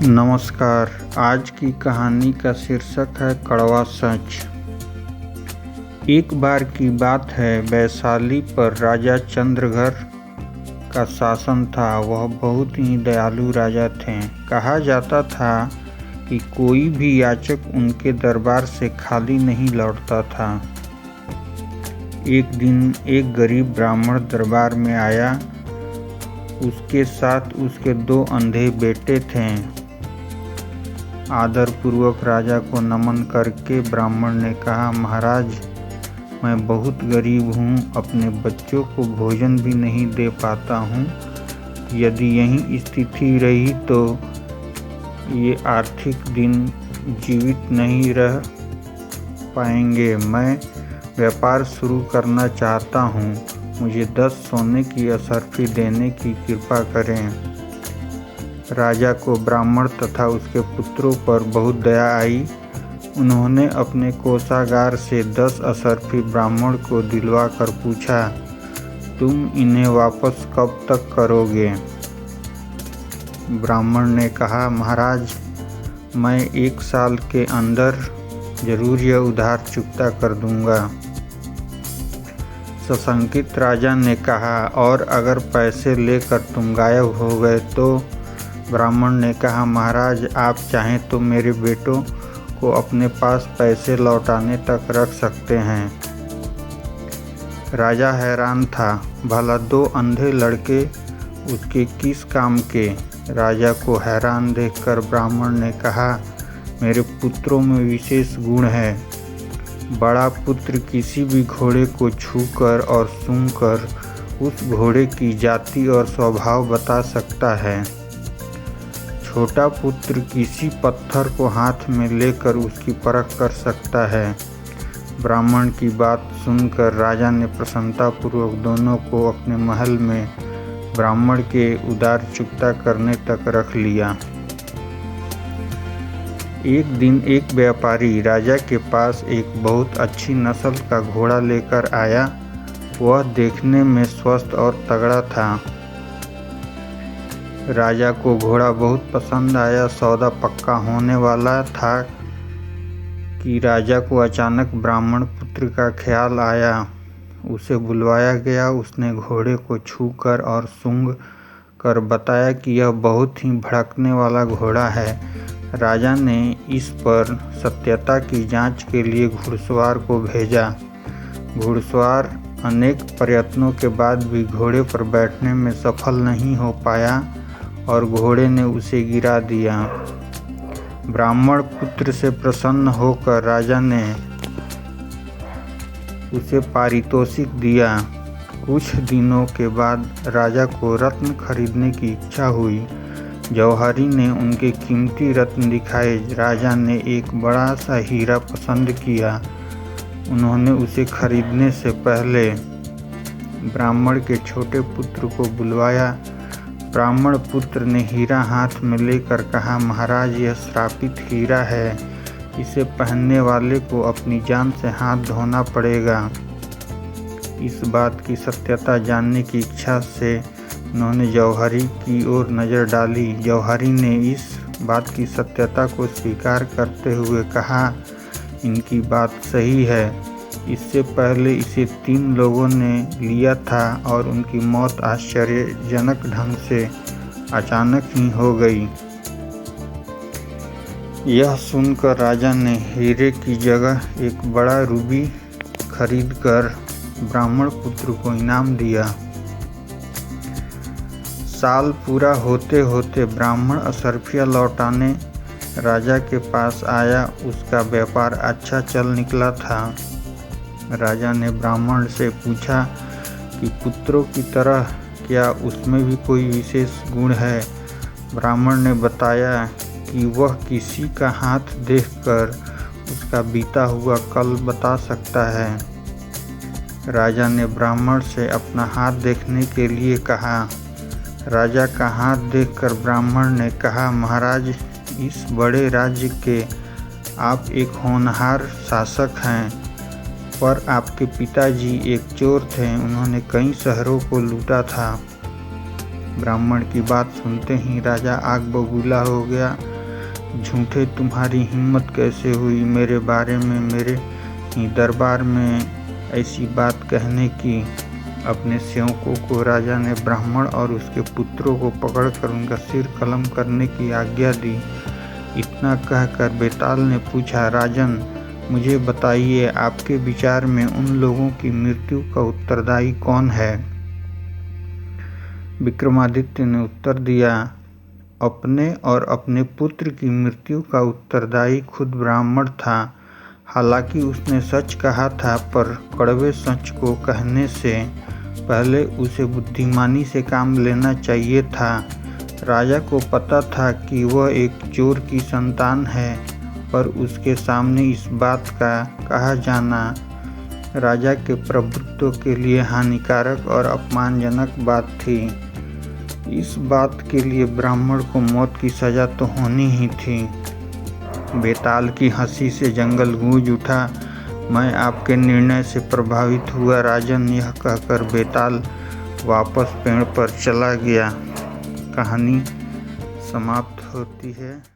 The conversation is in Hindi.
नमस्कार। आज की कहानी का शीर्षक है कड़वा सच। एक बार की बात है, वैशाली पर राजा चंद्रघर का शासन था। वह बहुत ही दयालु राजा थे। कहा जाता था कि कोई भी याचक उनके दरबार से खाली नहीं लौटता था। एक दिन एक गरीब ब्राह्मण दरबार में आया। उसके साथ उसके 2 अंधे बेटे थे। आदर पूर्वक राजा को नमन करके ब्राह्मण ने कहा, महाराज, मैं बहुत गरीब हूँ, अपने बच्चों को भोजन भी नहीं दे पाता हूँ। यदि यही स्थिति रही तो ये आर्थिक दिन जीवित नहीं रह पाएंगे। मैं व्यापार शुरू करना चाहता हूँ, मुझे 10 सोने की असरफी देने की कृपा करें। राजा को ब्राह्मण तथा उसके पुत्रों पर बहुत दया आई। उन्होंने अपने कोषागार से 10 असरफी ब्राह्मण को दिलवा कर पूछा, तुम इन्हें वापस कब तक करोगे? ब्राह्मण ने कहा, महाराज, मैं 1 साल के अंदर जरूर यह उधार चुकता कर दूंगा। सशंकित राजा ने कहा, और अगर पैसे लेकर तुम गायब हो गए तो? ब्राह्मण ने कहा, महाराज, आप चाहें तो मेरे बेटों को अपने पास पैसे लौटाने तक रख सकते हैं। राजा हैरान था, भला 2 अंधे लड़के उसके किस काम के? राजा को हैरान देखकर ब्राह्मण ने कहा, मेरे पुत्रों में विशेष गुण है। बड़ा पुत्र किसी भी घोड़े को छूकर और सूंघकर उस घोड़े की जाति और स्वभाव बता सकता है। छोटा पुत्र किसी पत्थर को हाथ में लेकर उसकी परख कर सकता है। ब्राह्मण की बात सुनकर राजा ने प्रसन्नतापूर्वक दोनों को अपने महल में ब्राह्मण के उधार चुकता करने तक रख लिया। एक दिन एक व्यापारी राजा के पास एक बहुत अच्छी नस्ल का घोड़ा लेकर आया। वह देखने में स्वस्थ और तगड़ा था। राजा को घोड़ा बहुत पसंद आया। सौदा पक्का होने वाला था कि राजा को अचानक ब्राह्मण पुत्र का ख्याल आया। उसे बुलवाया गया। उसने घोड़े को छूकर और सूंघ कर बताया कि यह बहुत ही भड़कने वाला घोड़ा है। राजा ने इस पर सत्यता की जांच के लिए घुड़सवार को भेजा। घुड़सवार अनेक प्रयत्नों के बाद भी घोड़े पर बैठने में सफल नहीं हो पाया और घोड़े ने उसे गिरा दिया। ब्राह्मण पुत्र से प्रसन्न होकर राजा ने उसे पारितोषिक दिया। कुछ दिनों के बाद राजा को रत्न खरीदने की इच्छा हुई। जौहरी ने उनके कीमती रत्न दिखाए। राजा ने एक बड़ा सा हीरा पसंद किया। उन्होंने उसे खरीदने से पहले ब्राह्मण के छोटे पुत्र को बुलवाया। ब्राह्मण पुत्र ने हीरा हाथ में लेकर कहा, महाराज, यह श्रापित हीरा है। इसे पहनने वाले को अपनी जान से हाथ धोना पड़ेगा। इस बात की सत्यता जानने की इच्छा से उन्होंने जौहरी की ओर नज़र डाली। जौहरी ने इस बात की सत्यता को स्वीकार करते हुए कहा, इनकी बात सही है। इससे पहले इसे 3 लोगों ने लिया था और उनकी मौत आश्चर्यजनक ढंग से अचानक ही हो गई। यह सुनकर राजा ने हीरे की जगह एक बड़ा रूबी खरीदकर ब्राह्मण पुत्र को इनाम दिया। साल पूरा होते होते ब्राह्मण असरफियाँ लौटाने राजा के पास आया। उसका व्यापार अच्छा चल निकला था। राजा ने ब्राह्मण से पूछा कि पुत्रों की तरह क्या उसमें भी कोई विशेष गुण है? ब्राह्मण ने बताया कि वह किसी का हाथ देखकर उसका बीता हुआ कल बता सकता है। राजा ने ब्राह्मण से अपना हाथ देखने के लिए कहा। राजा का हाथ देखकर ब्राह्मण ने कहा, महाराज, इस बड़े राज्य के आप एक होनहार शासक हैं, पर आपके पिताजी एक चोर थे। उन्होंने कई शहरों को लूटा था। ब्राह्मण की बात सुनते ही राजा आग बबूला हो गया। झूठे, तुम्हारी हिम्मत कैसे हुई मेरे बारे में मेरे ही दरबार में ऐसी बात कहने की। अपने सेवकों को राजा ने ब्राह्मण और उसके पुत्रों को पकड़कर उनका सिर कलम करने की आज्ञा दी। इतना कहकर बेताल ने पूछा, राजन, मुझे बताइए, आपके विचार में उन लोगों की मृत्यु का उत्तरदायी कौन है? विक्रमादित्य ने उत्तर दिया, अपने और अपने पुत्र की मृत्यु का उत्तरदायी खुद ब्राह्मण था। हालांकि उसने सच कहा था, पर कड़वे सच को कहने से पहले उसे बुद्धिमानी से काम लेना चाहिए था। राजा को पता था कि वह एक चोर की संतान है, पर उसके सामने इस बात का कहा जाना राजा के प्रभुत्व के लिए हानिकारक और अपमानजनक बात थी। इस बात के लिए ब्राह्मण को मौत की सजा तो होनी ही थी। बेताल की हंसी से जंगल गूंज उठा। मैं आपके निर्णय से प्रभावित हुआ राजन, यह कहकर बेताल वापस पेड़ पर चला गया। कहानी समाप्त होती है।